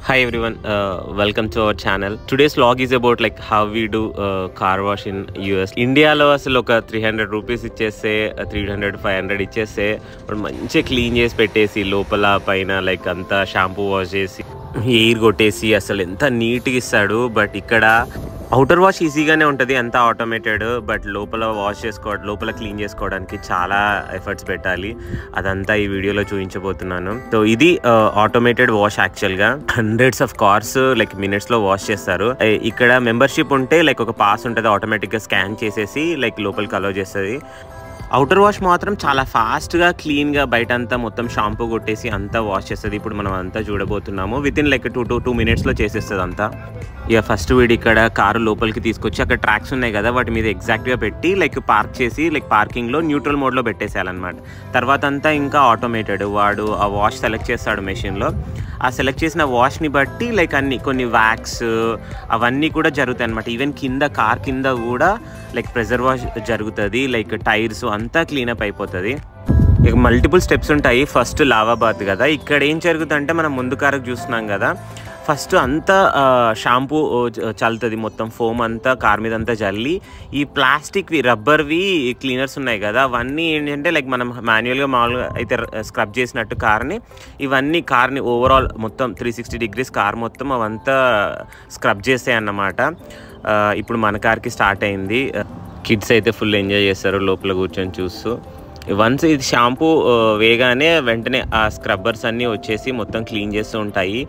Hi everyone, welcome to our channel. Today's vlog is about like how we do car wash in US. ఇండియాలో అసలు ఒక 300 rupees ఇచ్చేస్తే 300-500 ఇచ్చేస్తే మంచిగా clean చేసి పెట్టేసి లోపల పైన లైక్ అంతా షాంపూ వాష్ చేసి ఎయిర్ కొట్టేసి అసలు ఎంత నీట్గా ఇస్తాడు. బట్ ఇక్కడ అవుటర్ వాష్ ఈజీగానే ఉంటుంది, అంతా ఆటోమేటెడ్. బట్ లోపల లోపల క్లీన్ చేసుకోవడానికి చాలా ఎఫర్ట్స్ పెట్టాలి. అదంతా ఈ వీడియోలో చూపించబోతున్నాను. సో ఇది ఆటోమేటెడ్ వాష్. యాక్చువల్గా హండ్రెడ్స్ ఆఫ్ కార్స్ లైక్ మినిట్స్లో వాష్ చేస్తారు. ఇక్కడ మెంబర్షిప్ ఉంటే లైక్ ఒక పాస్ ఉంటుంది, ఆటోమేటిక్గా స్కాన్ చేసేసి లైక్ లోపలికి అలౌ చేస్తుంది. అవుటర్ వాష్ మాత్రం చాలా ఫాస్ట్గా క్లీన్గా బయట అంతా మొత్తం షాంపూ కొట్టేసి అంతా వాష్ చేస్తుంది. ఇప్పుడు మనం అంతా చూడబోతున్నాము. వితిన్ లైక్ 2 మినిట్స్లో చేసేస్తుంది అంతా. ఇక ఫస్ట్ వీడు ఇక్కడ కారు లోపలికి తీసుకొచ్చి అక్కడ ట్రాక్స్ ఉన్నాయి కదా, వాటి మీద ఎగ్జాక్ట్గా పెట్టి లైక్ పార్క్ చేసి లైక్ పార్కింగ్లో న్యూట్రల్ మోడ్లో పెట్టేసేయాలన్నమాట. తర్వాత అంతా ఇంకా ఆటోమేటెడ్. వాడు ఆ వాష్ సెలెక్ట్ చేస్తాడు మెషిన్లో. ఆ సెలెక్ట్ చేసిన వాష్ని బట్టి లైక్ కొన్ని వ్యాక్స్ అవన్నీ కూడా జరుగుతాయి అనమాట. ఈవెన్ కార్ కింద కూడా లైక్ ప్రెజర్ వాష్ జరుగుతుంది. లైక్ టైర్స్ అంతా క్లీనప్ అయిపోతుంది. ఇక మల్టిపుల్ స్టెప్స్ ఉంటాయి. ఫస్ట్ లావా బాత్ కదా. ఇక్కడ ఏం జరుగుతుందంటే మనం ముందు కారుకు చూస్తున్నాం కదా, ఫస్ట్ అంతా షాంపూ చల్లుతుంది, మొత్తం ఫోమ్ అంతా కార్ మీద అంతా చల్లి ఈ ప్లాస్టిక్వి రబ్బర్వి క్లీనర్స్ ఉన్నాయి కదా, అవన్నీ ఏంటంటే లైక్ మనం మాన్యువల్గా మామూలుగా అయితే స్క్రబ్ చేసినట్టు కార్ని, ఇవన్నీ కార్ని ఓవరాల్ మొత్తం 360 డిగ్రీస్ కార్ మొత్తం అవంతా స్క్రబ్ చేస్తాయి అన్నమాట. ఇప్పుడు మన కార్కి స్టార్ట్ అయింది. కిడ్స్ అయితే ఫుల్ ఎంజాయ్ చేస్తారు లోపల కూర్చొని చూస్తూ. వన్స్ ఇది షాంపూ వేగానే వెంటనే ఆ స్క్రబ్బర్స్ అన్నీ వచ్చేసి మొత్తం క్లీన్ చేస్తూ ఉంటాయి.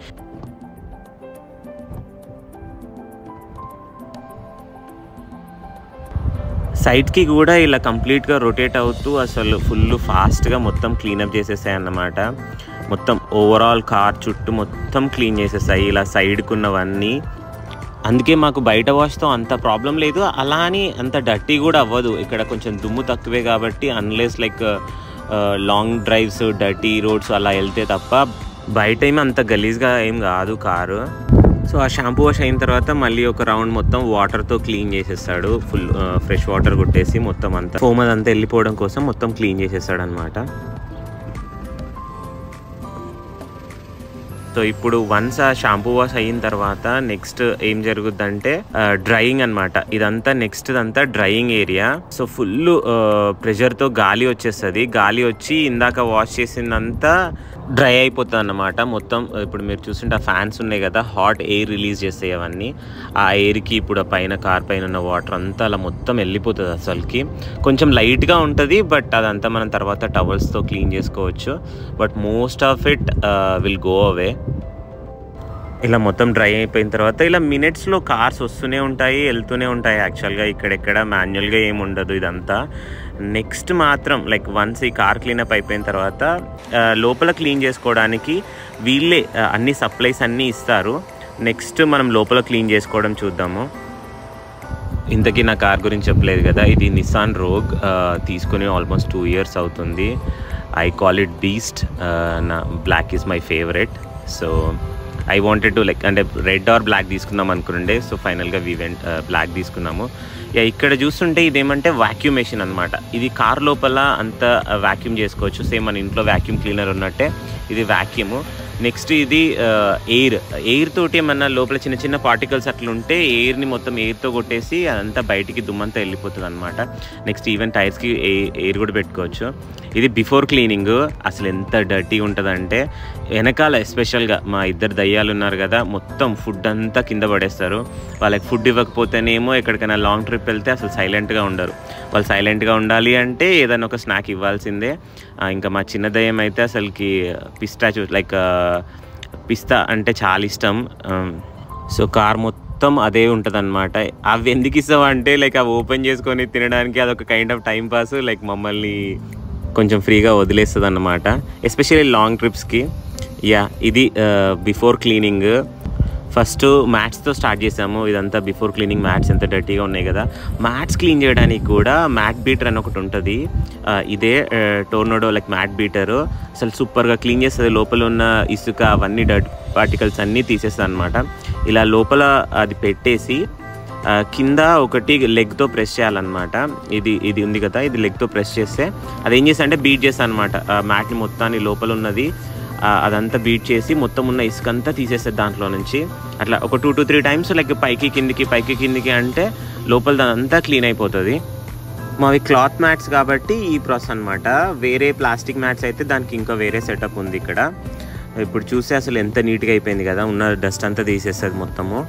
సైడ్కి కూడా ఇలా కంప్లీట్గా రొటేట్ అవుతూ అసలు ఫుల్ ఫాస్ట్గా మొత్తం క్లీనప్ చేసేస్తాయి అన్నమాట. మొత్తం ఓవరాల్ కార్ చుట్టూ మొత్తం క్లీన్ చేసేస్తాయి ఇలా సైడ్కున్నవన్నీ. అందుకే మాకు బయట వాష్తో అంత ప్రాబ్లం లేదు, అలా అని అంత డర్టీ కూడా అవ్వదు. ఇక్కడ కొంచెం దుమ్ము తక్కువే కాబట్టి unless like long drives dirty roads అలా వెళ్తే తప్ప బయట ఏమి అంత గలీజ్గా ఏం కాదు కారు. సో ఆ షాంపూ వాష్ అయిన తర్వాత మళ్ళీ ఒక రౌండ్ మొత్తం వాటర్తో క్లీన్ చేసేస్తాడు. ఫుల్ ఫ్రెష్ వాటర్ కొట్టేసి మొత్తం అంతా ఫోమ్ అదంతా వెళ్ళిపోవడం కోసం మొత్తం క్లీన్ చేసేస్తాడు అనమాట. సో ఇప్పుడు వన్స్ ఆ షాంపూ వాష్ అయిన తర్వాత నెక్స్ట్ ఏం జరుగుద్దంటే డ్రైయింగ్ అనమాట. ఇదంతా నెక్స్ట్ అంతా డ్రైయింగ్ ఏరియా. సో ఫుల్ ప్రెషర్తో గాలి వచ్చేస్తుంది. గాలి వచ్చి ఇందాక వాష్ చేసిందంతా డ్రై అయిపోతుంది అన్నమాట మొత్తం. ఇప్పుడు మీరు చూస్తుంటే ఆ ఫ్యాన్స్ ఉన్నాయి కదా, హాట్ ఎయిర్ రిలీజ్ చేస్తాయి అవన్నీ. ఆ ఎయిర్కి ఇప్పుడు ఆ పైన కార్ పైన ఉన్న వాటర్ అంతా అలా మొత్తం వెళ్ళిపోతుంది. అసలుకి కొంచెం లైట్గా ఉంటుంది, బట్ అదంతా మనం తర్వాత టవల్స్తో క్లీన్ చేసుకోవచ్చు. But most of it will go away. ఇలా మొత్తం డ్రై అయిపోయిన తర్వాత ఇలా మినిట్స్లో కార్స్ వస్తూనే ఉంటాయి, వెళ్తూనే ఉంటాయి. యాక్చువల్గా ఇక్కడెక్కడ మాన్యువల్గా ఏమి ఉండదు ఇదంతా. నెక్స్ట్ మాత్రం లైక్ వన్స్ ఈ కార్ క్లీనప్ అయిపోయిన తర్వాత లోపల క్లీన్ చేసుకోవడానికి వీళ్ళే అన్ని సప్లైస్ అన్నీ ఇస్తారు. నెక్స్ట్ మనం లోపల క్లీన్ చేసుకోవడం చూద్దాము. ఇంతకీ నా కార్ గురించి చెప్పలేదు కదా, ఇది నిసాన్ రోగ్. తీసుకుని ఆల్మోస్ట్ 2 years అవుతుంది. I call it beast. నా black is my favourite. So I wanted to like అంటే రెడ్ ఆర్ బ్లాక్ తీసుకుందాం అనుకుంటే, సో ఫైనల్గా వీ వెంట్ బ్లాక్ తీసుకున్నాము. ఇక్కడ చూస్తుంటే ఇదేమంటే వాక్యూమ్ మెషిన్ అనమాట. ఇది కార్ లోపల అంతా వాక్యూమ్ చేసుకోవచ్చు. సేమ్ మన ఇంట్లో వాక్యూమ్ క్లీనర్ ఉన్నట్టే ఇది వాక్యూమ్. నెక్స్ట్ ఇది ఎయిర్ తోటి ఏమన్నా లోపల చిన్న చిన్న పార్టికల్స్ అట్లా ఉంటే ఎయిర్ని మొత్తం ఎయిర్తో కొట్టేసి అదంతా బయటికి దుమ్మంతా వెళ్ళిపోతుంది అనమాట. నెక్స్ట్ ఈవెన్ టైర్స్కి ఎయిర్ కూడా పెట్టుకోవచ్చు. ఇది బిఫోర్ క్లీనింగ్. అసలు ఎంత డర్టీ ఉంటుందంటే వెనకాల ఎస్పెషల్గా మా 2 దయ్యాలు ఉన్నారు కదా, మొత్తం ఫుడ్ అంతా కింద పడేస్తారు. వాళ్ళకి ఫుడ్ ఇవ్వకపోతేనేమో ఎక్కడికైనా లాంగ్ ట్రిప్ వెళ్తే అసలు సైలెంట్గా ఉండరు. వాళ్ళు సైలెంట్గా ఉండాలి అంటే ఏదైనా ఒక స్నాక్ ఇవ్వాల్సిందే. ఇంకా మా చిన్న దయ్యం అయితే అసలుకి పిస్తా అంటే చాలా ఇష్టం. సో కార్ మొత్తం అదే ఉంటుంది అనమాట. అవి ఎందుకు ఇస్తావు అంటే లైక్ అవి ఓపెన్ చేసుకొని తినడానికి అదొక kind of time pass. Like మమ్మల్ని కొంచెం ఫ్రీగా వదిలేస్తుంది అన్నమాట, ఎస్పెషల్లీ లాంగ్ ట్రిప్స్కి. ఇది బిఫోర్ క్లీనింగ్. ఫస్ట్ మ్యాట్స్తో స్టార్ట్ చేసాము. ఇదంతా బిఫోర్ క్లీనింగ్. మ్యాట్స్ ఎంత డర్టీగా ఉన్నాయి కదా. మ్యాట్స్ క్లీన్ చేయడానికి కూడా మ్యాట్ బీటర్ అని ఒకటి ఉంటుంది. ఇదే టోర్నడో లైక్ మ్యాట్ బీటరు. అసలు సూపర్గా క్లీన్ చేస్తుంది. లోపల ఉన్న ఇసుక అవన్నీ డర్ట్ పార్టికల్స్ అన్నీ తీసేస్తుంది అనమాట. ఇలా లోపల అది పెట్టేసి కింద ఒకటి లెగ్తో ప్రెస్ చేయాలన్నమాట. ఇది ఉంది కదా, ఇది లెగ్తో ప్రెస్ చేస్తే అది ఏం చేస్తా అంటే బీట్ చేస్తా అనమాట మ్యాట్ని మొత్తాన్ని. లోపల ఉన్నది అదంతా బీట్ చేసి మొత్తం ఉన్న ఇసుకంతా తీసేస్తుంది దాంట్లో నుంచి. అట్లా ఒక 2 to 3 times లైక్ పైకి కిందికి అంటే లోపల దానంతా క్లీన్ అయిపోతుంది. మావి క్లాత్ మ్యాట్స్ కాబట్టి ఈ ప్రాసెస్ అనమాట. వేరే ప్లాస్టిక్ మ్యాట్స్ అయితే దానికి ఇంకా వేరే సెటప్ ఉంది ఇక్కడ. ఇప్పుడు చూస్తే అసలు ఎంత నీట్గా అయిపోయింది కదా, ఉన్న డస్ట్ అంతా తీసేస్తుంది మొత్తము.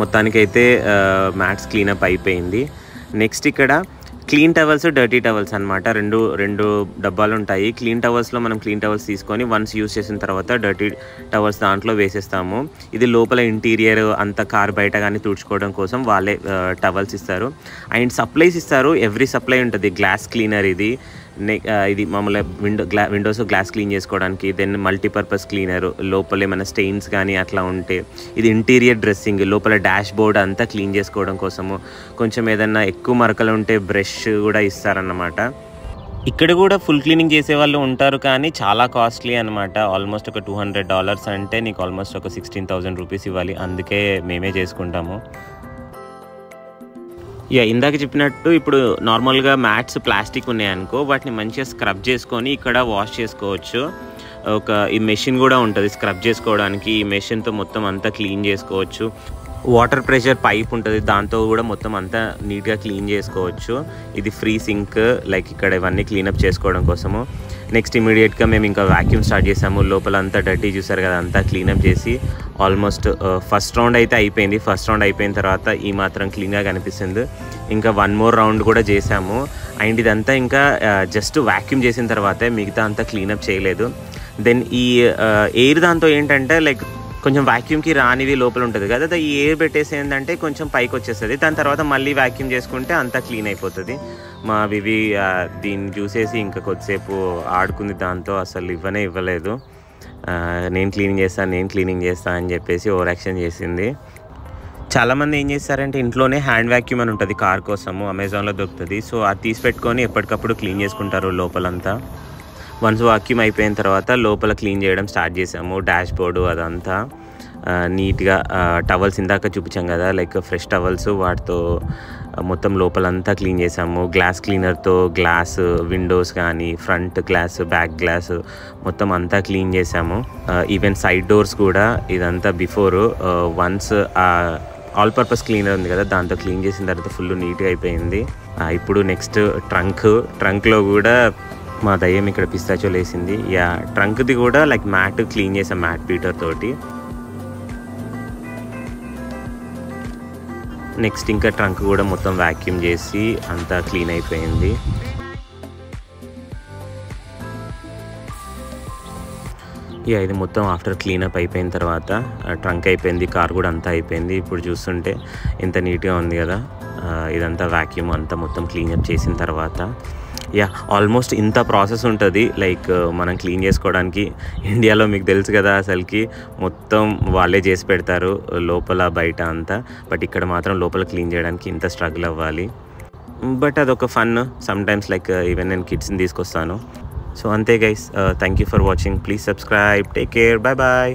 మొత్తానికైతే మ్యాట్స్ క్లీనప్ అయిపోయింది. నెక్స్ట్ ఇక్కడ క్లీన్ టవల్స్, డర్టీ టవల్స్ అనమాట. రెండు డబ్బాలు ఉంటాయి. క్లీన్ టవల్స్లో మనం క్లీన్ టవల్స్ తీసుకొని వన్స్ యూస్ చేసిన తర్వాత డర్టీ టవల్స్ దాంట్లో వేసేస్తాము. ఇది లోపల ఇంటీరియర్ అంతా కార్ బయట కానీ తుడుచుకోవడం కోసం వాళ్ళే టవల్స్ ఇస్తారు. అండ్ సప్లైస్ ఇస్తారు. ఎవ్రీ సప్లై ఉంటుంది. గ్లాస్ క్లీనర్ ఇది మామూలుగా విండోస్ గ్లాస్ క్లీన్ చేసుకోవడానికి. దెన్ మల్టీపర్పస్ క్లీనర్, లోపల ఏమైనా స్టెయిన్స్ కానీ అట్లా ఉంటే. ఇది ఇంటీరియర్ డ్రెస్సింగ్, లోపల డాష్ బోర్డ్ అంతా క్లీన్ చేసుకోవడం కోసము. కొంచెం ఏదన్నా ఎక్కువ మరకలు ఉంటే బ్రష్ కూడా ఇస్తారన్నమాట. ఇక్కడ కూడా ఫుల్ క్లీనింగ్ చేసే వాళ్ళు ఉంటారు కానీ చాలా కాస్ట్లీ అనమాట. ఆల్మోస్ట్ ఒక $200 అంటే నీకు ఆల్మోస్ట్ ఒక 16,000 రూపీస్ ఇవ్వాలి. అందుకే మేమే చేసుకుంటాము. ఇందాక చెప్పినట్టు ఇప్పుడు నార్మల్గా మ్యాట్స్ ప్లాస్టిక్ ఉన్నాయనుకో, వాటిని మంచిగా స్క్రబ్ చేసుకొని ఇక్కడ వాష్ చేసుకోవచ్చు. ఈ మెషిన్ కూడా ఉంటుంది స్క్రబ్ చేసుకోవడానికి. ఈ మెషిన్తో మొత్తం అంతా క్లీన్ చేసుకోవచ్చు. వాటర్ ప్రెషర్ పైప్ ఉంటుంది, దాంతో కూడా మొత్తం అంతా నీట్గా క్లీన్ చేసుకోవచ్చు. ఇది ఫ్రీ సింక్, లైక్ ఇక్కడ ఇవన్నీ క్లీనప్ చేసుకోవడం కోసము. నెక్స్ట్ ఇమీడియట్గా మేము ఇంకా వ్యాక్యూమ్ స్టార్ట్ చేసాము. లోపల అంతా డర్టీ చూసారు కదా, అంతా క్లీనప్ చేసి ఆల్మోస్ట్ ఫస్ట్ రౌండ్ అయితే అయిపోయింది. ఫస్ట్ రౌండ్ అయిపోయిన తర్వాత ఈ మాత్రం క్లీన్గా కనిపిస్తుంది. ఇంకా 1 more రౌండ్ కూడా చేసాము. అండ్ ఇదంతా ఇంకా జస్ట్ వ్యాక్యూమ్ చేసిన తర్వాతే, మిగతా అంతా క్లీనప్ చేయలేదు. దెన్ ఈ ఎయిర్ దాంతో ఏంటంటే లైక్ కొంచెం వ్యాక్యూమ్కి రానివి లోపల ఉంటుంది కదా, ఈ ఎయిర్ పెట్టేసి ఏంటంటే కొంచెం పైకి వచ్చేస్తుంది. దాని తర్వాత మళ్ళీ వ్యాక్యూమ్ చేసుకుంటే అంతా క్లీన్ అయిపోతుంది. మా వివి దీన్ని చూసేసి ఇంకా కొద్దిసేపు ఆడుకుంది దాంతో. అసలు ఇవ్వలేదు. నేను క్లీనింగ్ చేస్తాను అని చెప్పేసి ఓవర్ యాక్షన్ చేసింది. చాలామంది ఏం చేస్తారంటే ఇంట్లోనే హ్యాండ్ వ్యాక్యూమ్ అని ఉంటుంది కార్ కోసము, అమెజాన్లో దొరుకుతుంది. సో అది తీసి పెట్టుకొని ఎప్పటికప్పుడు క్లీన్ చేసుకుంటారు లోపలంతా. వన్స్ వాక్యూమ్ అయిపోయిన తర్వాత లోపల క్లీన్ చేయడం స్టార్ట్ చేసాము. డాష్ బోర్డు అదంతా నీట్గా టవల్స్ ఇందాక చూపించాం కదా, లైక్ ఫ్రెష్ టవల్స్, వాటితో మొత్తం లోపలంతా క్లీన్ చేసాము. గ్లాస్ క్లీనర్తో గ్లాస్ విండోస్ కానీ, ఫ్రంట్ గ్లాస్, బ్యాక్ గ్లాస్ మొత్తం అంతా క్లీన్ చేసాము. ఈవెన్ సైడ్ డోర్స్ కూడా. ఇదంతా before once all purpose cleaner ఉంది కదా, దాంతో క్లీన్ చేసిన తర్వాత ఫుల్ నీట్గా అయిపోయింది. ఇప్పుడు నెక్స్ట్ ట్రంక్లో కూడా మా దయ్యం ఇక్కడ పిస్తాచోలు వేసింది. ట్రంక్ది కూడా లైక్ మ్యాట్ క్లీన్ చేసాం మ్యాట్ బీటర్ తోటి. నెక్స్ట్ ఇంకా ట్రంక్ కూడా మొత్తం వ్యాక్యూమ్ చేసి అంతా క్లీన్ అయిపోయింది. ఇది మొత్తం ఆఫ్టర్ క్లీనప్ అయిపోయిన తర్వాత ట్రంక్ అయిపోయింది, కార్ కూడా అంతా అయిపోయింది. ఇప్పుడు చూస్తుంటే ఎంత నీట్గా ఉంది కదా. ఇదంతా వ్యాక్యూమ్ అంతా మొత్తం క్లీనప్ చేసిన తర్వాత ఆల్మోస్ట్ ఇంత ప్రాసెస్ ఉంటుంది. లైక్ మనం క్లీన్ చేసుకోవడానికి ఇండియాలో మీకు తెలుసు కదా, అసలుకి మొత్తం వాళ్ళే చేసి పెడతారు లోపల బయట అంతా. బట్ ఇక్కడ మాత్రం లోపల క్లీన్ చేయడానికి ఇంత స్ట్రగుల్ అవ్వాలి. బట్ అదొక ఫన్ సమ్టైమ్స్. లైక్ ఈవెన్ నేను కిడ్స్ని తీసుకొస్తాను. సో అంతే guys, thank you for watching. Please subscribe. Take care. Bye bye.